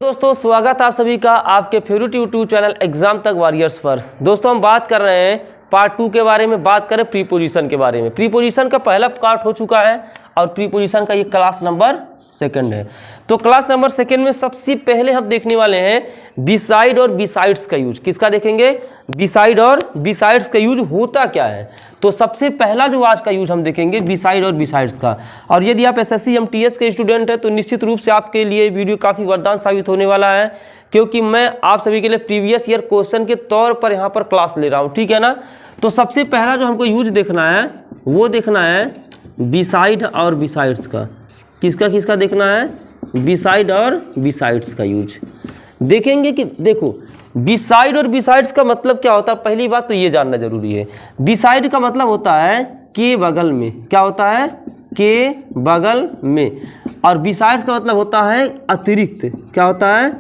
दोस्तों स्वागत है आप सभी का आपके फेवरेट यूट्यूब चैनल एग्जाम तक वॉरियर्स पर। दोस्तों हम बात कर रहे हैं पार्ट 2 के बारे में, बात करें प्रीपोजिशन के बारे में। प्रीपोजिशन का पहला पार्ट हो चुका है और प्रीपोजिशन का ये क्लास नंबर 2 है। तो क्लास नंबर 2 में सबसे पहले हम देखने वाले हैं बिसाइड और बिसाइड्स का यूज। किसका देखेंगे? बिसाइड और बिसाइड्स का यूज होता क्या है। तो सबसे पहला जो आज का यूज हम देखेंगे बिसाइड और बिसाइड्स का। और यदि आप एसएससी एमटीएस के स्टूडेंट हैं तो निश्चित रूप से आपके लिए वीडियो काफ़ी वरदान साबित होने वाला है, क्योंकि मैं आप सभी के लिए प्रीवियस ईयर क्वेश्चन के तौर पर यहाँ पर क्लास ले रहा हूँ, ठीक है ना। तो सबसे पहला जो हमको यूज देखना है वो देखना है बिसाइड और बिसाइड्स का। किसका किसका देखना है? बिसाइड और बिसाइड्स का यूज देखेंगे। कि देखो बिसाइड और बिसाइड्स का मतलब क्या होता है, पहली बात तो ये जानना जरूरी है। बिसाइड का मतलब होता है के बगल में। क्या होता है? के बगल में। और बिसाइड्स का मतलब होता है अतिरिक्त। क्या होता है?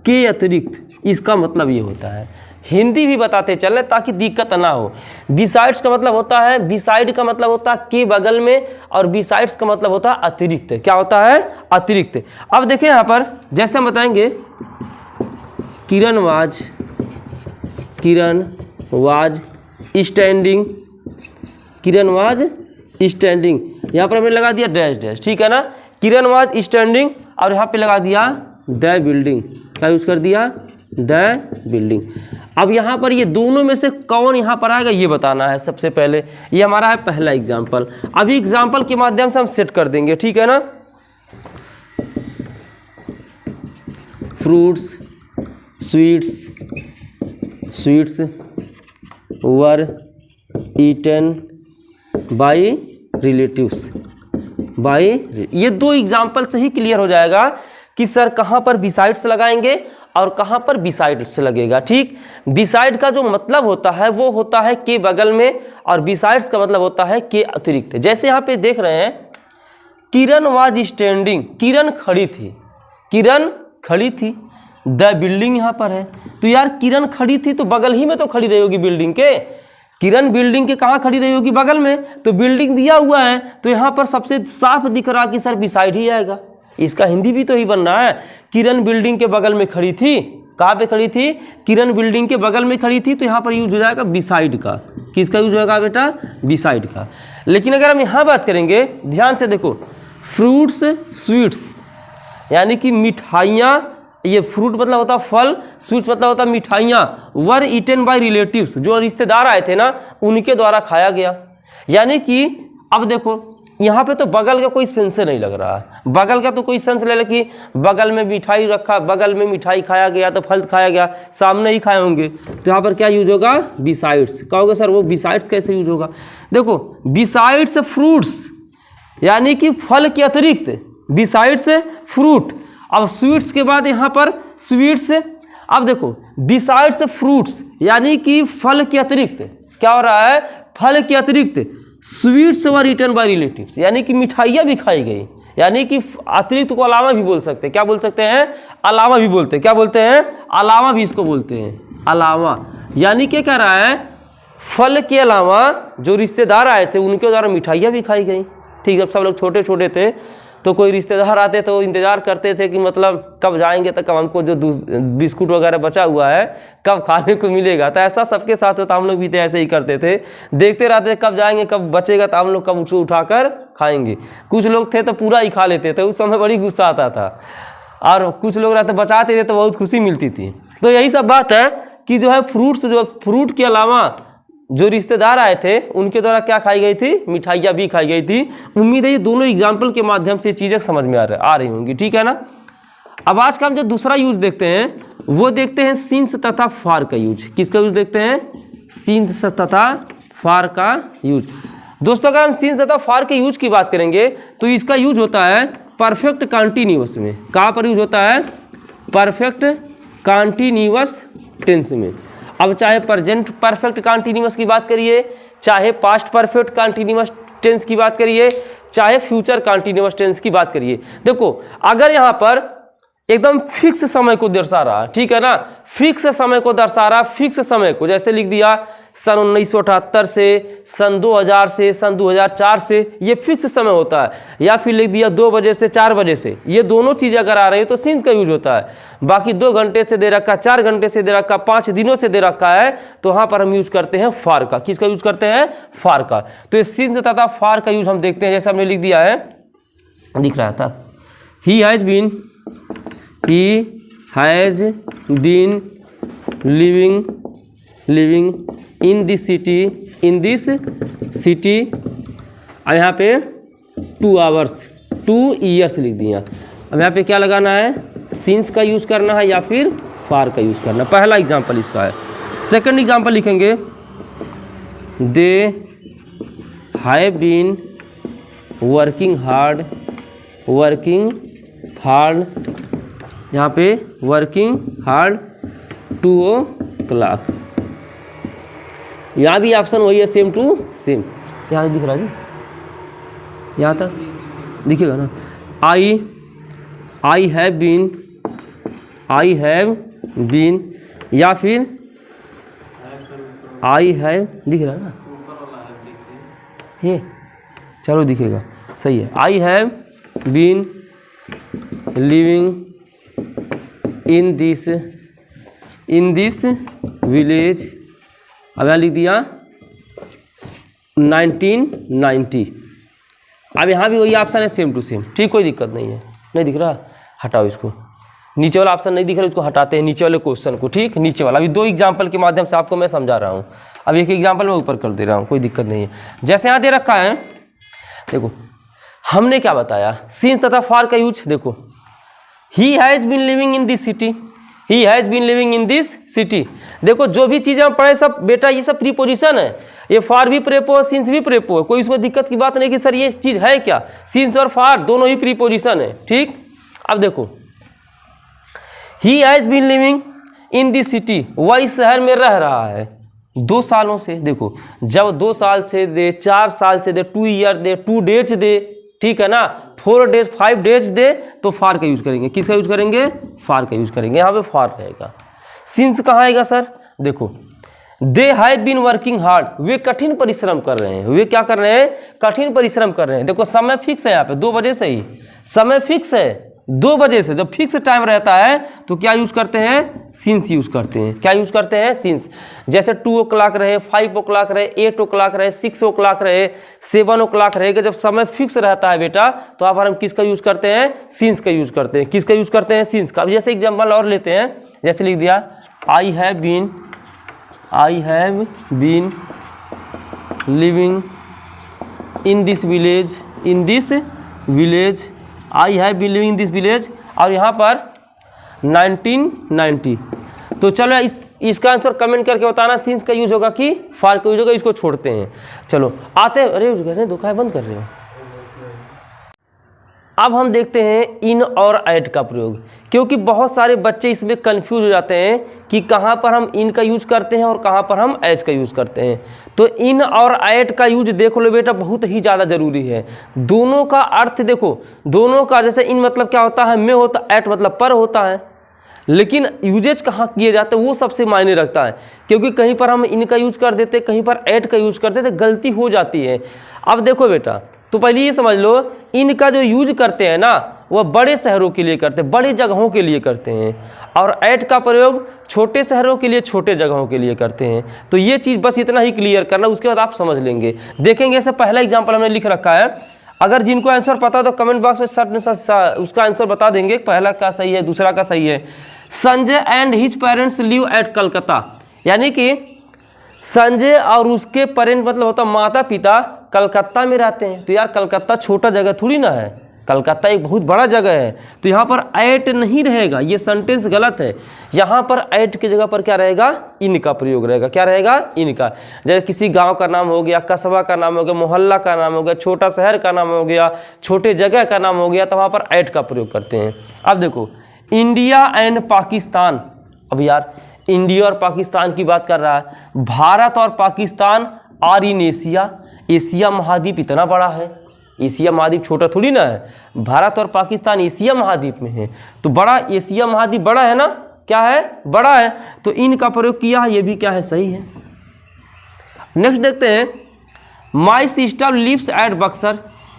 के अतिरिक्त। इसका मतलब ये होता है। हिंदी भी बताते चले ताकि दिक्कत ना हो। बिसाइड्स का मतलब होता है, बिसाइड का मतलब होता है के बगल में, और बिसाइड्स का मतलब होता है अतिरिक्त। क्या होता है? अतिरिक्त। अब देखिए यहाँ पर जैसे हम बताएंगे Kiran was standing. Kiran was standing, यहाँ पर हमने लगा दिया डैश डैश, ठीक है ना। किरण वाज स्टैंडिंग और यहाँ पे लगा दिया द बिल्डिंग। क्या यूज कर दिया? The building. अब यहाँ पर ये दोनों में से कौन यहाँ पर आएगा ये बताना है सबसे पहले। ये हमारा है पहला एग्जाम्पल। अभी एग्जाम्पल के माध्यम से हम सेट कर देंगे, ठीक है ना। Fruits sweets were eaten by relatives. ये दो एग्जाम्पल से ही क्लियर हो जाएगा कि सर कहाँ पर बिसाइड्स लगाएंगे और कहाँ पर बिसाइड्स लगेगा, ठीक। बिसाइड का जो मतलब होता है वो होता है के बगल में, और बिसाइड्स का मतलब होता है के अतिरिक्त। जैसे यहाँ पे देख रहे हैं किरण वाज स्टैंडिंग, किरण खड़ी थी। द बिल्डिंग यहाँ पर है, तो यार किरण खड़ी थी तो बगल ही में तो खड़ी रही होगी बिल्डिंग के। किरण बिल्डिंग के कहाँ खड़ी रही होगी? बगल में। तो बिल्डिंग दिया हुआ है तो यहाँ पर सबसे साफ दिख रहा कि सर बिसाइड ही आएगा। इसका हिंदी भी तो ही बन रहा है। किरण बिल्डिंग के बगल में खड़ी थी। कहाँ पे खड़ी थी? किरण बिल्डिंग के बगल में खड़ी थी, तो यहाँ पर यूज हो जाएगा बिसाइड का। किसका यूज होगा बेटा? बिसाइड का। लेकिन अगर हम यहाँ बात करेंगे, ध्यान से देखो, फ्रूट्स स्वीट्स यानी कि मिठाइयाँ। ये फ्रूट मतलब होता फल, स्वीट्स मतलब होता मिठाइयाँ। वर ईटन बाय रिलेटिव्स, जो रिश्तेदार आए थे ना उनके द्वारा खाया गया। यानी कि अब देखो यहाँ पे तो बगल का कोई सेंस नहीं लग रहा है। बगल का तो कोई सेंस ले कि बगल में मिठाई रखा, बगल में मिठाई खाया गया तो फल खाया गया, सामने ही खाए होंगे। तो यहाँ पर क्या यूज होगा? बिसाइड्स। कहोगे सर वो बिसाइड्स कैसे यूज होगा? देखो बिसाइड्स फ्रूट्स यानी कि फल के अतिरिक्त, बिसाइड्स फ्रूट। अब स्वीट्स के बाद यहाँ पर स्वीट्स। अब देखो बिसाइड्स फ्रूट्स यानी कि फल के अतिरिक्त। क्या हो रहा है? फल के अतिरिक्त sweets were eaten by relatives, यानी कि मिठाइयाँ भी खाई गई। यानी कि अतिरिक्त को अलावा भी बोल सकते हैं। क्या बोल सकते हैं? अलावा भी बोलते हैं। क्या बोलते हैं? अलावा भी इसको बोलते हैं, अलावा। यानी क्या कह रहा है? फल के अलावा जो रिश्तेदार आए थे उनके द्वारा मिठाइयाँ भी खाई गई, ठीक। जब सब लोग छोटे छोटे थे तो कोई रिश्तेदार आते तो इंतजार करते थे कि मतलब कब जाएंगे तो कब हमको जो बिस्कुट वगैरह बचा हुआ है कब खाने को मिलेगा। तो ऐसा सबके साथ होता, हम लोग भी तो ऐसे ही करते थे, देखते रहते कब जाएंगे कब बचेगा तो हम लोग कब उसको उठाकर खाएंगे। कुछ लोग थे तो पूरा ही खा लेते थे, उस समय बड़ी गुस्सा आता था, और कुछ लोग रहते बचाते थे तो बहुत खुशी मिलती थी। तो यही सब बात है कि जो है फ्रूट्स, जो फ्रूट के अलावा जो रिश्तेदार आए थे उनके द्वारा क्या खाई गई थी? मिठाइयाँ भी खाई गई थी। उम्मीद है ये दोनों एग्जाम्पल के माध्यम से चीज़ें समझ में आ रही होंगी, ठीक है ना। अब आज का हम जो दूसरा यूज देखते हैं वो देखते हैं सिंस तथा फार का यूज। किसका यूज देखते हैं? सिंस तथा फार का यूज। दोस्तों अगर हम सिंस तथा फार के यूज की बात करेंगे तो इसका यूज होता है परफेक्ट कॉन्टिन्यूअस में। कहाँ पर यूज होता है? परफेक्ट कॉन्टिन्यूअस टेंस में। अब चाहे प्रेजेंट परफेक्ट कॉन्टिन्यूअस की बात करिए, चाहे पास्ट परफेक्ट कॉन्टिन्यूअस टेंस की बात करिए, चाहे फ्यूचर कॉन्टिन्यूअस टेंस की बात करिए। देखो अगर यहाँ पर एकदम फिक्स समय को दर्शा रहा, ठीक है ना, फिक्स समय को दर्शा रहा, फिक्स समय को जैसे लिख दिया सन 1978 से, सन 2000 से, सन 2004 से, ये फिक्स समय होता है। या फिर लिख दिया 2 बजे से 4 बजे से, ये दोनों चीज़ अगर आ रही है तो सिंस का यूज होता है। बाकी 2 घंटे से दे रखा, 4 घंटे से दे रखा, 5 दिनों से दे रखा है, तो वहाँ पर हम यूज करते हैं फार का। किसका यूज करते हैं? फार का। तो ये सिंस तथा फार का यूज हम देखते हैं, जैसे हमने लिख दिया है, दिख रहा था, he has been living in this city, अब यहाँ पे 2 आवर्स 2 ईयर्स लिख दिया। अब यहाँ पे क्या लगाना है? सिंस का यूज करना है या फिर फार का यूज करना। पहला एग्जाम्पल इसका है। सेकंड एग्जाम्पल लिखेंगे, they have been working hard, यहाँ पे वर्किंग हार्ड 2 o'clock। यहाँ भी ऑप्शन वही है, सेम टू सेम। यहाँ दिख रहा है जी, यहाँ तक दिखेगा ना। आई हैव बीन या फिर आई हैव, दिख रहा है ना ये, चलो दिखेगा, सही है। I have been living in this village, अब यहाँ लिख दिया 1990। अब यहाँ भी वही ऑप्शन है, सेम टू सेम, ठीक, कोई दिक्कत नहीं है। नहीं दिख रहा, हटाओ इसको, नीचे वाला ऑप्शन नहीं दिख रहा, इसको हटाते हैं, नीचे वाले क्वेश्चन को, ठीक, नीचे वाला। अभी 2 एग्जाम्पल के माध्यम से आपको मैं समझा रहा हूँ। अब एक एग्जाम्पल मैं ऊपर कर दे रहा हूँ, कोई दिक्कत नहीं है। जैसे यहाँ दे रखा है, देखो हमने क्या बताया, सिंस तथा फार का यूज। देखो, he has been living in this city, he has been living in this city. देखो जो भी चीज़ें हम पढ़े सब बेटा ये सब प्रीपोजिशन है, ये फार भी प्रेपो है, सिंस भी प्रेपो है, कोई इसमें दिक्कत की बात नहीं कि सर ये चीज़ है क्या। सिंस और फार दोनों ही प्रीपोजिशन है, ठीक। अब देखो, he has been living in this city, वह इस शहर में रह रहा है 2 सालों से। देखो जब 2 साल से दे, 4 साल से दे, 2 ईयर दे, 2 डेज दे, ठीक है ना, 4 डेज 5 डेज दे, तो फार का यूज करेंगे। किसका यूज करेंगे? फार का यूज करेंगे। यहाँ पे फार रहेगा। सिंस कहाँ आएगा सर? देखो, they have been working hard, वे कठिन परिश्रम कर रहे हैं। वे क्या कर रहे हैं? कठिन परिश्रम कर रहे हैं। देखो समय फिक्स है, यहाँ पे 2 बजे से ही समय फिक्स है, 2 बजे से। जब फिक्स टाइम रहता है तो क्या यूज करते हैं? सिंस यूज करते हैं। क्या यूज करते हैं? सिंस। जैसे 2 o'clock रहे, 5 o'clock रहे, 8 o'clock रहे, 6 o'clock रहे, 7 o'clock रहेगा, जब समय फिक्स रहता है बेटा, तो आप हम किसका यूज करते हैं? सिंस का यूज करते हैं। किसका यूज करते हैं? सिंस का। जैसे एग्जाम्पल और लेते हैं, जैसे लिख दिया, I have been living in this village, I have been living in this village, और यहाँ पर 1990। तो चलो इसका आंसर कमेंट करके बताना, सिंस का यूज होगा कि फार का यूज होगा। इसको छोड़ते हैं, चलो आते हैं। अरे दुकान बंद कर रहे हो। अब हम देखते हैं इन और ऐड का प्रयोग, क्योंकि बहुत सारे बच्चे इसमें कंफ्यूज हो जाते हैं कि कहाँ पर हम इन का यूज करते हैं और कहाँ पर हम ऐड का यूज करते हैं। तो इन और ऐड का यूज देख लो बेटा, बहुत ही ज़्यादा जरूरी है। दोनों का अर्थ देखो, दोनों का, जैसे इन मतलब क्या होता है? में होता, ऐड मतलब पर होता है, लेकिन यूजेज कहाँ किए जाते हैं वो सबसे मायने रखता है। क्योंकि कहीं पर हम इनका यूज कर देते, कहीं पर ऐड का यूज करते, तो गलती हो जाती है। अब देखो बेटा, तो पहले ये समझ लो, इनका जो यूज करते हैं ना, वह बड़े शहरों के लिए करते हैं, बड़ी जगहों के लिए करते हैं, और ऐड का प्रयोग छोटे शहरों के लिए, छोटे जगहों के लिए करते हैं। तो ये चीज़ बस इतना ही क्लियर करना, उसके बाद आप समझ लेंगे। देखेंगे ऐसे पहला एग्जाम्पल हमने लिख रखा है, अगर जिनको आंसर पता है तो कमेंट बॉक्स में उसका आंसर बता देंगे, पहला का सही है, दूसरा का सही है। Sanjay and his parents live at Calcutta, यानी कि संजय और उसके पेरेंट मतलब होता माता पिता कलकत्ता में रहते हैं। तो यार कलकत्ता छोटा जगह थोड़ी ना है, कलकत्ता एक बहुत बड़ा जगह है। तो यहाँ पर ऐट नहीं रहेगा, ये सेंटेंस गलत है। यहाँ पर ऐट की जगह पर क्या रहेगा? इन का प्रयोग रहेगा। क्या रहेगा? इन का। जैसे किसी गांव का नाम हो गया, कस्बा का नाम हो गया, मोहल्ला का नाम हो गया, छोटा शहर का नाम हो गया, छोटे जगह का नाम हो गया, तो वहाँ पर ऐट का प्रयोग करते हैं। अब देखो, इंडिया एंड पाकिस्तान, अब यार इंडिया और पाकिस्तान की बात कर रहा है। भारत और Pakistan are in Asia, Asia महाद्वीप इतना बड़ा है, एशिया महाद्वीप छोटा थोड़ी ना है। भारत और पाकिस्तान एशिया महाद्वीप में है, तो बड़ा एशिया महाद्वीप बड़ा है ना, क्या है? बड़ा है। तो इन का प्रयोग किया है, ये भी क्या है? सही है। नेक्स्ट देखते हैं, my sister lives at Buxar.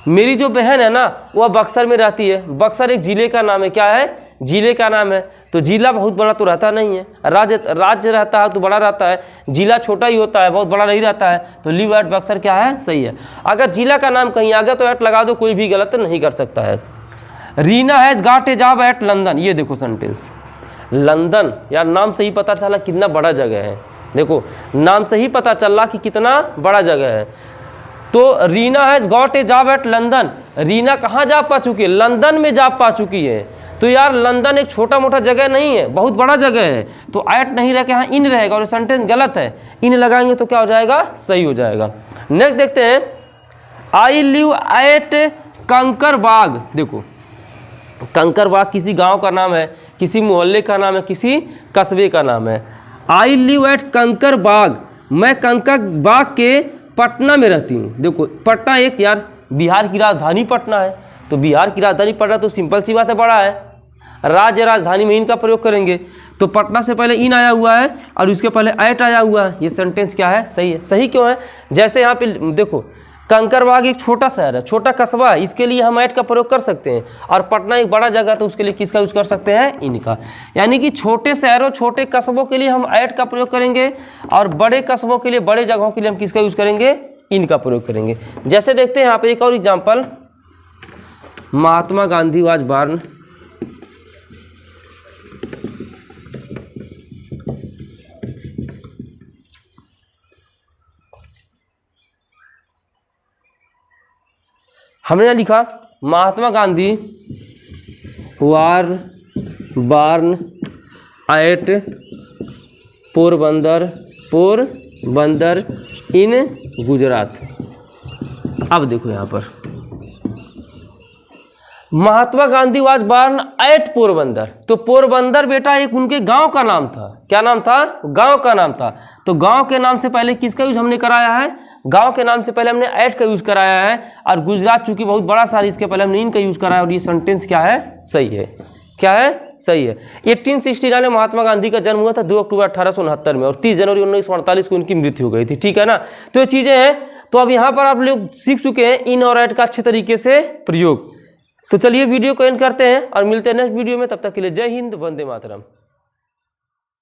मेरी जो बहन है ना वह बक्सर में रहती है। बक्सर एक जिले का नाम है। क्या है? जिले का नाम है। तो जिला बहुत बड़ा तो रहता नहीं है, राज्य रहता है तो बड़ा रहता है, जिला छोटा ही होता है, बहुत बड़ा नहीं रहता है। तो लिव एट बक्सर क्या है? सही है। अगर जिला का नाम कहीं आ गया तो एट लगा दो, कोई भी गलत नहीं कर सकता है। Reena has got a job eight London. ये देखो सेंटेंस, लंदन, यार नाम से ही पता चला कितना बड़ा जगह है। देखो नाम से ही पता चला कि कितना बड़ा जगह है। तो Reena has got a job eight London, Reena कहाँ जॉब पा चुकी है? लंदन में जॉब पा चुकी है। तो यार लंदन एक छोटा मोटा जगह नहीं है, बहुत बड़ा जगह है। तो एट नहीं रह के यहाँ इन रहेगा और सेंटेंस गलत है। इन लगाएंगे तो क्या हो जाएगा? सही हो जाएगा। नेक्स्ट देखते हैं, आई लिव एट कंकरबाग। देखो कंकरबाग किसी गांव का नाम है, किसी मोहल्ले का नाम है, किसी कस्बे का नाम है। आई लिव एट कंकरबाग, मैं कंकरबाग के पटना में रहती हूँ। देखो पटना एक यार बिहार की राजधानी पटना है। तो बिहार की राजधानी पटना तो सिंपल सी बात है, बड़ा है। राज्य राजधानी में इन का प्रयोग करेंगे। तो पटना से पहले इन आया हुआ है और उसके पहले एट आया हुआ है। ये सेंटेंस क्या है? सही है। सही क्यों है? जैसे यहाँ पे देखो कंकरबाग एक छोटा शहर है, छोटा कस्बा है, इसके लिए हम एट का प्रयोग कर सकते हैं। और पटना एक बड़ा जगह तो उसके लिए किसका यूज कर सकते हैं? इनका। यानी कि छोटे शहरों छोटे कस्बों के लिए हम एट का प्रयोग करेंगे और बड़े कस्बों के लिए बड़े जगहों के लिए हम किसका यूज करेंगे? इनका प्रयोग करेंगे। जैसे देखते हैं यहाँ पे एक और example, Mahatma Gandhi was born. हमने यहाँ लिखा Mahatma Gandhi was born at Porbandar in Gujarat. अब देखो यहाँ पर Mahatma Gandhi was born at Porbandar. तो पोरबंदर बेटा एक उनके गांव का नाम था। क्या नाम था? गांव का नाम था। तो गांव के नाम से पहले किसका यूज हमने कराया है? गांव के नाम से पहले हमने एट का यूज कराया है। और गुजरात चूंकि बहुत बड़ा शहर, इसके पहले हमने इनका यूज कराया। और ये सेंटेंस क्या है? सही है। क्या है? सही है। 1869 में महात्मा गांधी का जन्म हुआ था 2 अक्टूबर 1869 में और 30 जनवरी 1948 को उनकी मृत्यु हो गई थी। ठीक है ना? तो ये चीजें हैं। तो अब यहाँ पर आप लोग सीख चुके हैं इन और एट का अच्छे तरीके से प्रयोग। तो चलिए वीडियो को एंड करते हैं और मिलते हैं नेक्स्ट वीडियो में। तब तक के लिए जय हिंद, वंदे मातरम।